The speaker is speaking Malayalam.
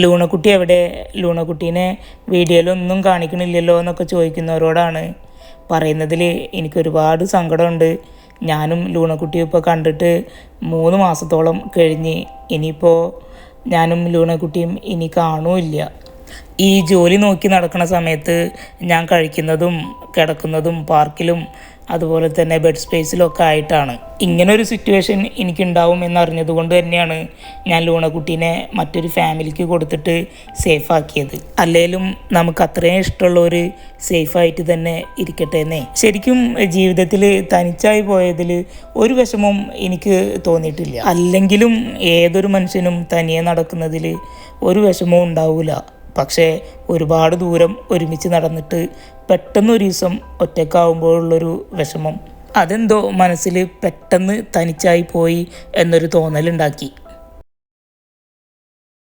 ലൂണക്കുട്ടി എവിടെ, ലൂണക്കുട്ടീനെ വീഡിയോയിലൊന്നും കാണിക്കണില്ലല്ലോ എന്നൊക്കെ ചോദിക്കുന്നവരോടാണ് പറയുന്നതിൽ എനിക്കൊരുപാട് സങ്കടമുണ്ട്. ഞാനും ലൂണക്കുട്ടിയും ഇപ്പോൾ കണ്ടിട്ട് 3 മാസത്തോളം കഴിഞ്ഞ്. ഇനിയിപ്പോൾ ഞാനും ലൂണക്കുട്ടിയും ഇനി കാണുമില്ല. ഈ ജോലി നോക്കി നടക്കുന്ന സമയത്ത് ഞാൻ കഴിക്കുന്നതും കിടക്കുന്നതും പാർക്കിലും അതുപോലെ തന്നെ ബെഡ് സ്പേസിലൊക്കെ ആയിട്ടാണ്. ഇങ്ങനൊരു സിറ്റുവേഷൻ എനിക്കുണ്ടാവും എന്നറിഞ്ഞത് കൊണ്ട് തന്നെയാണ് ഞാൻ ലൂണക്കുട്ടീനെ മറ്റൊരു ഫാമിലിക്ക് കൊടുത്തിട്ട് സേഫാക്കിയത്. അല്ലെങ്കിലും നമുക്ക് അത്രയും ഇഷ്ടമുള്ളവർ സേഫായിട്ട് തന്നെ ഇരിക്കട്ടെ എന്നേ. ശരിക്കും ജീവിതത്തിൽ തനിച്ചായി പോയതിൽ ഒരു വിഷമവും എനിക്ക് തോന്നിയിട്ടില്ല. അല്ലെങ്കിലും ഏതൊരു മനുഷ്യനും തനിയെ നടക്കുന്നതിൽ ഒരു വിഷമവും ഉണ്ടാവില്ല. പക്ഷേ ഒരുപാട് ദൂരം ഒരുമിച്ച് നടന്നിട്ട് പെട്ടെന്നൊരു ദിവസം ഒറ്റക്കാവുമ്പോഴുള്ളൊരു വിഷമം, അതെന്തോ മനസ്സിൽ പെട്ടെന്ന് തനിച്ചായി പോയി എന്നൊരു തോന്നലുണ്ടാക്കി.